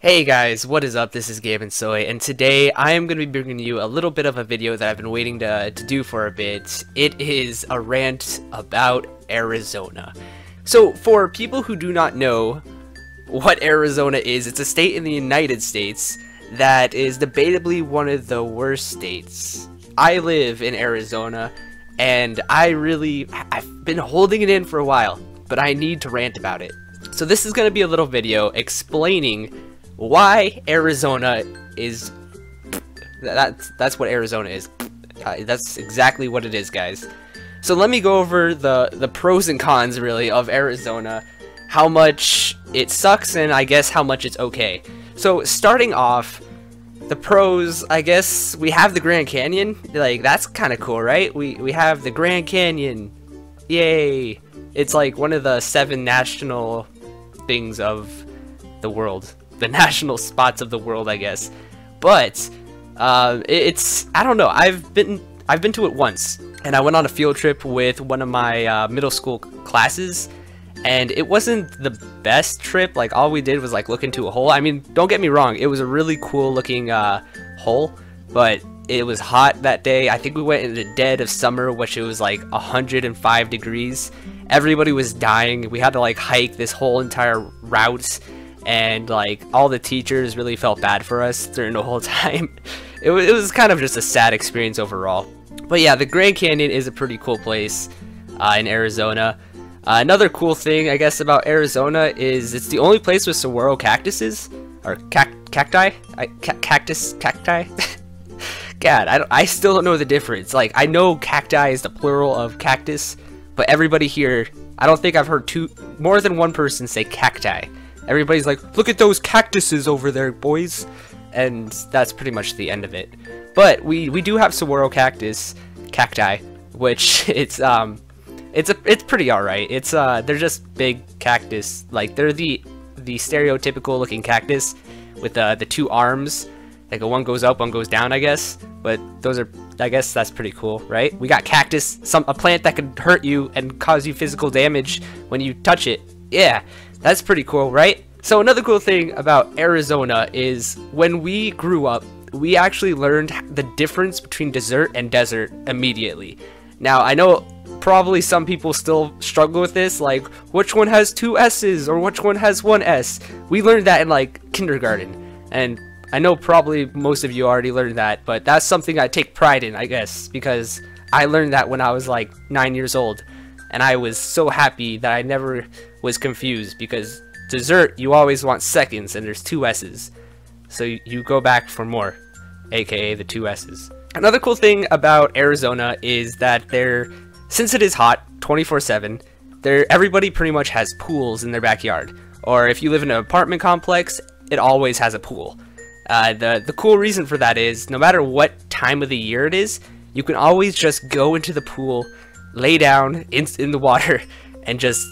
Hey guys, what is up? This is Gaminsoy, and today I am going to be bringing you a little bit of a video that I've been waiting to do for a bit. It is a rant about Arizona. So, for people who do not know what Arizona is, it's a state in the United States that is debatably one of the worst states. I live in Arizona, and I've been holding it in for a while, but I need to rant about it. So this is going to be a little video explaining why Arizona is that's what Arizona is. That's exactly what it is, guys. So let me go over the pros and cons really of Arizona, how much it sucks, and I guess how much it's okay. So starting off, the pros, I guess we have the Grand Canyon. Like, that's kind of cool, right? We have the Grand Canyon. Yay. It's like one of the 7 national things of the world. The national spots of the world, I guess. But it's, I don't know, I've been to it once, and I went on a field trip with one of my middle school classes, and it wasn't the best trip. Like, all we did was like look into a hole. I mean, don't get me wrong, it was a really cool looking hole, but it was hot that day. I think we went in the dead of summer, which it was like 105 degrees. Everybody was dying. We had to like hike this whole entire route, and like all the teachers really felt bad for us during the whole time. It was kind of just a sad experience overall. But yeah, the Grand Canyon is a pretty cool place in Arizona. Another cool thing, I guess, about Arizona is it's the only place with saguaro cactuses, or cacti? Cacti? God, I still don't know the difference. Like, I know cacti is the plural of cactus, but everybody here, I don't think I've heard more than one person say cacti. Everybody's like, look at those cactuses over there, boys. And that's pretty much the end of it. But we do have saguaro cacti, which it's pretty alright. It's they're just big cactus. Like, they're the stereotypical looking cactus with the 2 arms. Like, one goes up, one goes down, I guess. But those are, I guess that's pretty cool, right? We got cactus, a plant that could hurt you and cause you physical damage when you touch it. Yeah, that's pretty cool, right? So another cool thing about Arizona is when we grew up, we actually learned the difference between dessert and desert immediately. Now, I know probably some people still struggle with this, like, which one has 2 S's or which one has 1 S? We learned that in, like, kindergarten, and I know probably most of you already learned that, but that's something I take pride in, I guess, because I learned that when I was like 9 years old, and I was so happy that I never was confused, because dessert, you always want seconds, and there's 2 S's, so you go back for more, aka the 2 S's. Another cool thing about Arizona is that since it is hot 24/7, everybody pretty much has pools in their backyard, or if you live in an apartment complex, it always has a pool. The cool reason for that is, no matter what time of the year it is, you can always just go into the pool, lay down in the water, and just,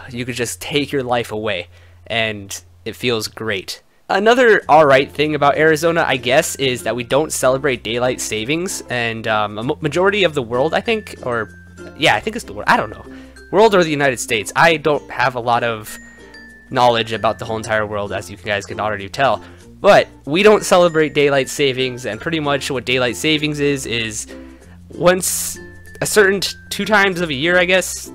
you could just take your life away, and it feels great. Another alright thing about Arizona, I guess, is that we don't celebrate daylight savings, and a majority of the world, I think, or, yeah, I think it's the world, I don't know, world or the United States. I don't have a lot of knowledge about the whole entire world, as you guys can already tell. But we don't celebrate daylight savings, and pretty much what daylight savings is once a certain 2 times of a year, I guess,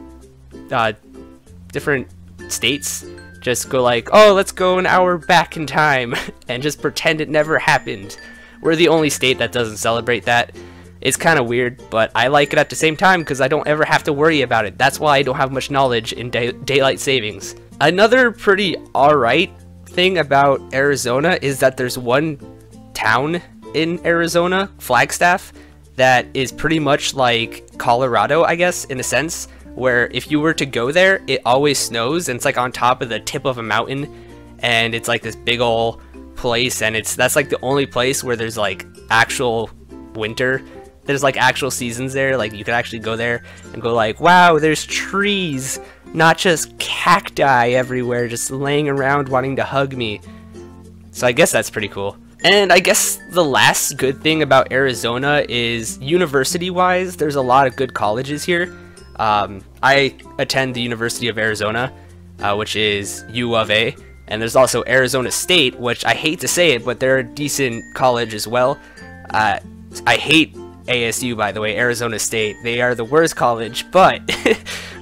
different states just go like, oh, let's go an hour back in time and just pretend it never happened. We're the only state that doesn't celebrate that. It's kind of weird, but I like it at the same time because I don't ever have to worry about it. That's why I don't have much knowledge in daylight savings. Another pretty alright thing about Arizona is that there's one town in Arizona, Flagstaff, that is pretty much like Colorado, I guess, in a sense, where if you were to go there, it always snows, and it's like on top of the tip of a mountain, and it's like this big ol' place, and that's like the only place where there's like actual winter. There's like actual seasons there, like you can actually go there and go like, wow, there's trees, not just cacti everywhere just laying around wanting to hug me. So I guess that's pretty cool. And I guess the last good thing about Arizona is university-wise, there's a lot of good colleges here. I attend the University of Arizona, which is U of A, And there's also Arizona State, which I hate to say it, but they're a decent college as well. I hate ASU, by the way, Arizona State. They are the worst college, but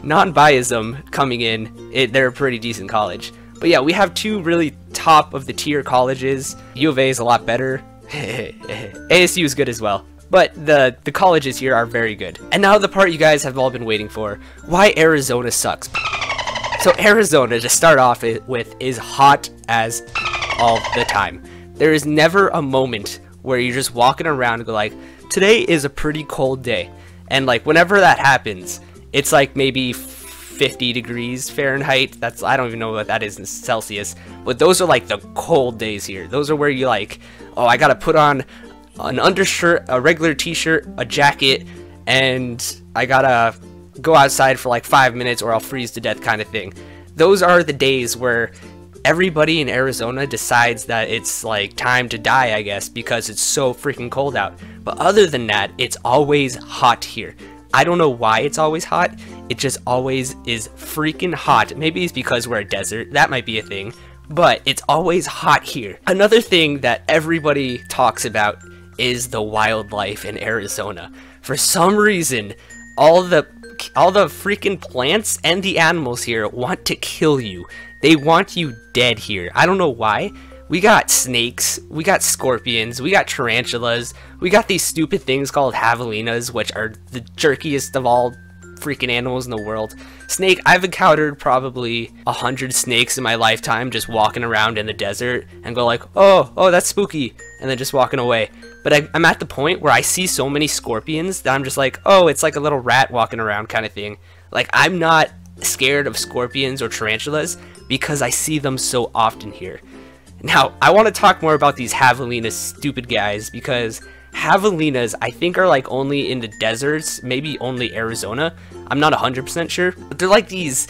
non-biasm coming in, they're a pretty decent college. But yeah, we have two really top of the tier colleges. U of A is a lot better. ASU is good as well. But the colleges here are very good. And now the part you guys have all been waiting for. Why Arizona sucks. So Arizona, to start off with, is hot as all the time. There is never a moment where you're just walking around and go like, today is a pretty cold day. And like whenever that happens, it's like maybe 50 degrees Fahrenheit. I don't even know what that is in Celsius. But those are like the cold days here. Those are where you like, oh, I gotta put on an undershirt, a regular t-shirt, a jacket, and I gotta go outside for like 5 minutes or I'll freeze to death kind of thing. Those are the days where everybody in Arizona decides that it's like time to die, I guess, because it's so freaking cold out. But other than that, it's always hot here. I don't know why it's always hot. It just always is freaking hot. Maybe it's because we're a desert. That might be a thing. But it's always hot here. Another thing that everybody talks about is the wildlife in Arizona. For some reason, all the freaking plants and the animals here want to kill you. They want you dead here. I don't know why. We got snakes, we got scorpions, we got tarantulas, we got these stupid things called javelinas, which are the jerkiest of all freaking animals in the world. Snake, I've encountered probably 100 snakes in my lifetime just walking around in the desert and go like, oh, that's spooky, and then just walking away. But I'm at the point where I see so many scorpions that I'm just like, oh, it's like a little rat walking around kind of thing. Like, I'm not scared of scorpions or tarantulas because I see them so often here. Now, I want to talk more about these javelinas, stupid guys, because javelinas, I think, are like only in the deserts, maybe only Arizona. I'm not 100% sure, but they're like these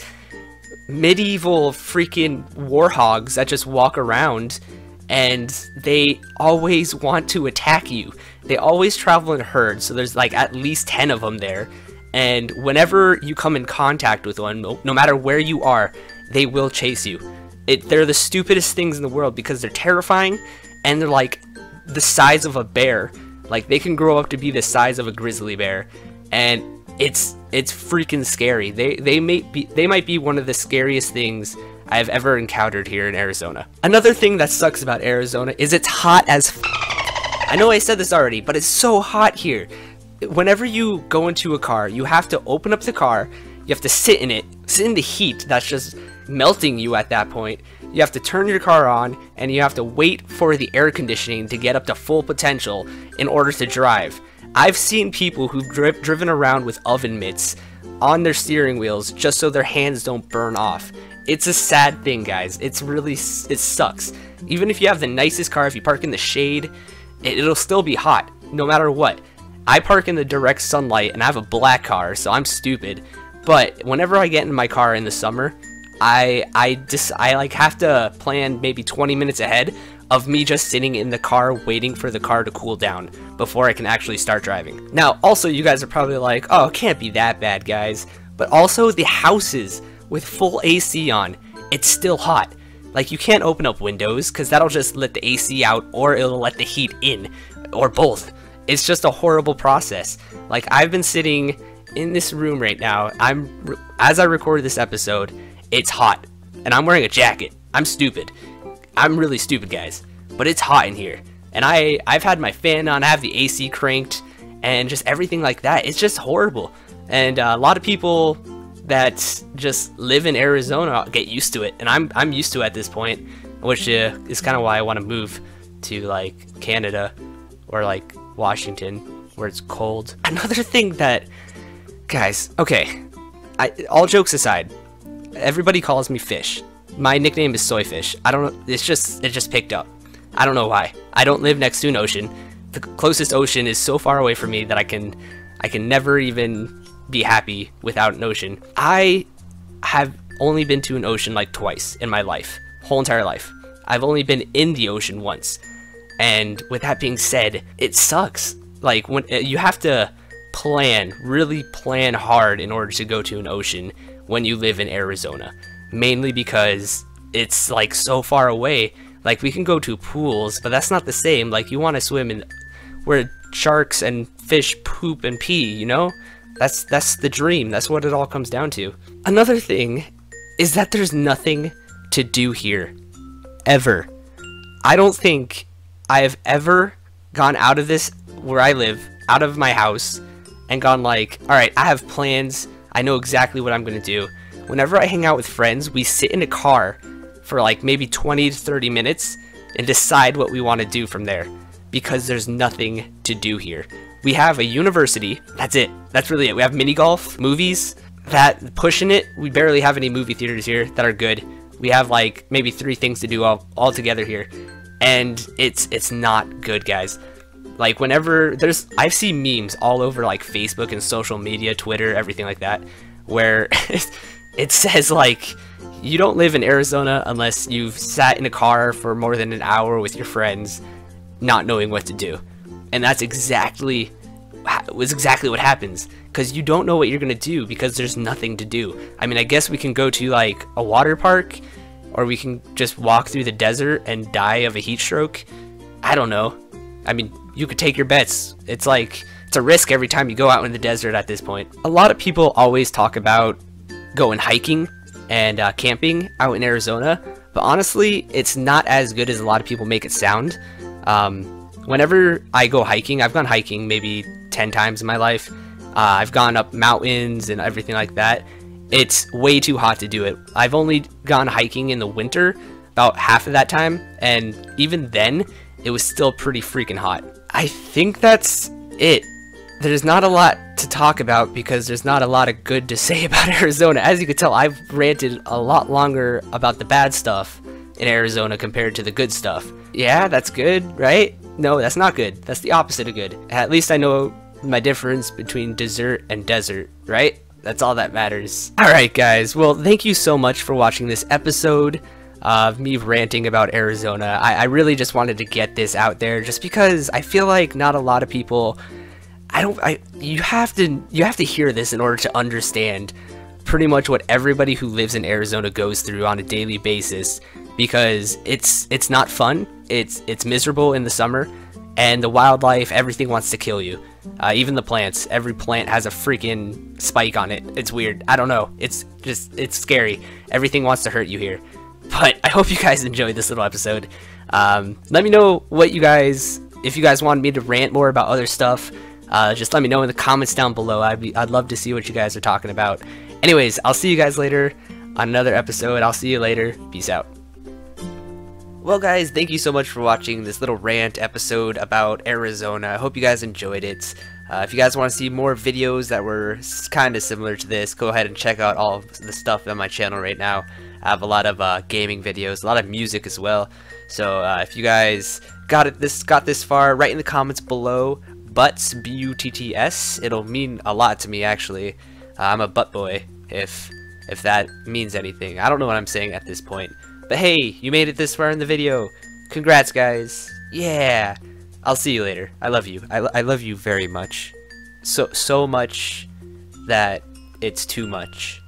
medieval freaking warhogs that just walk around, and they always want to attack you. They always travel in herds, so there's like at least 10 of them there, and whenever you come in contact with one, no matter where you are, they will chase you. They're the stupidest things in the world because they're terrifying, and they're like the size of a bear. Like, they can grow up to be the size of a grizzly bear, and it's freaking scary. They might be one of the scariest things I've ever encountered here in Arizona. Another thing that sucks about Arizona is it's hot as I know I said this already, but it's so hot here. Whenever you go into a car, you have to open up the car, you have to sit in the heat that's just melting you at that point. You have to turn your car on, and you have to wait for the air conditioning to get up to full potential in order to drive. I've seen people who've driven around with oven mitts on their steering wheels just so their hands don't burn off. It's a sad thing, guys. It sucks. Even if you have the nicest car, if you park in the shade, it'll still be hot, no matter what. I park in the direct sunlight, and I have a black car, so I'm stupid. But whenever I get in my car in the summer, I like have to plan maybe 20 minutes ahead of me just sitting in the car waiting for the car to cool down before I can actually start driving. Now, also, you guys are probably like, oh, it can't be that bad, guys. But also, the houses with full AC on, it's still hot. Like, you can't open up windows because that'll just let the AC out, or it'll let the heat in, or both. It's just a horrible process. Like, I've been sitting in this room right now. As I record this episode, it's hot, and I'm wearing a jacket. I'm stupid. I'm really stupid, guys. But it's hot in here, and I've had my fan on, I have the AC cranked, and just everything like that. It's just horrible. And a lot of people that just live in Arizona get used to it, and I'm used to it at this point, which is kind of why I want to move to like Canada or like Washington, where it's cold. Another thing that, guys, okay, all jokes aside, everybody calls me Fish. My nickname is Soyfish. I don't know, it just picked up. I don't know why. I don't live next to an ocean. The closest ocean is so far away from me that I can never even be happy without an ocean. I have only been to an ocean like twice in my life, whole entire life. I've only been in the ocean once. And with that being said, it sucks. Like, when you have to really plan hard in order to go to an ocean when you live in Arizona. Mainly because it's like so far away. Like, we can go to pools, but that's not the same. Like, you want to swim in where sharks and fish poop and pee, you know? That's the dream. That's what it all comes down to. Another thing is that there's nothing to do here. Ever. I don't think I have ever gone out of this, where I live, out of my house, and gone like, alright, I have plans. I know exactly what I'm going to do. Whenever I hang out with friends, we sit in a car for like maybe 20 to 30 minutes and decide what we want to do from there, because there's nothing to do here. We have a university, that's it. That's really it. We have mini golf, movies, that pushing it. We barely have any movie theaters here that are good. We have like maybe 3 things to do all together here, and it's not good, guys. Like, whenever I've seen memes all over like Facebook and social media, Twitter, everything like that, where it says like, you don't live in Arizona unless you've sat in a car for more than an hour with your friends, not knowing what to do. And that's exactly what happens, because you don't know what you're gonna do because there's nothing to do. I mean, I guess we can go to like a water park, or we can just walk through the desert and die of a heat stroke. I don't know. I mean, you could take your bets. It's like, it's a risk every time you go out in the desert at this point. A lot of people always talk about going hiking and camping out in Arizona, but honestly, it's not as good as a lot of people make it sound. Whenever I go hiking, I've gone hiking maybe 10 times in my life. I've gone up mountains and everything like that. It's way too hot to do it. I've only gone hiking in the winter about half of that time, and even then, it was still pretty freaking hot. I think that's it. There's not a lot to talk about because there's not a lot of good to say about Arizona. As you can tell, I've ranted a lot longer about the bad stuff in Arizona compared to the good stuff. Yeah, that's good, right? No, that's not good. That's the opposite of good. At least I know my difference between dessert and desert, right? That's all that matters. Alright guys, well, thank you so much for watching this episode of me ranting about Arizona. I really just wanted to get this out there just because I feel like not a lot of people, you have to hear this in order to understand pretty much what everybody who lives in Arizona goes through on a daily basis, because it's not fun. It's miserable in the summer, and the wildlife, everything wants to kill you. Even the plants. Every plant has a freaking spike on it. It's weird. I don't know. It's scary. Everything wants to hurt you here. But I hope you guys enjoyed this little episode. Let me know what if you guys wanted me to rant more about other stuff. Just let me know in the comments down below. I'd love to see what you guys are talking about. Anyways, I'll see you guys later on another episode. I'll see you later. Peace out. Well guys, thank you so much for watching this little rant episode about Arizona. I hope you guys enjoyed it. If you guys want to see more videos that were kind of similar to this, go ahead and check out all of the stuff on my channel right now. I have a lot of gaming videos, a lot of music as well. So if you guys got this far, write in the comments below butts, B-U-T-T-S. It'll mean a lot to me, actually. I'm a butt boy, if that means anything. I don't know what I'm saying at this point. But hey, you made it this far in the video. Congrats, guys. Yeah. I'll see you later. I love you. I love you very much. So much that it's too much.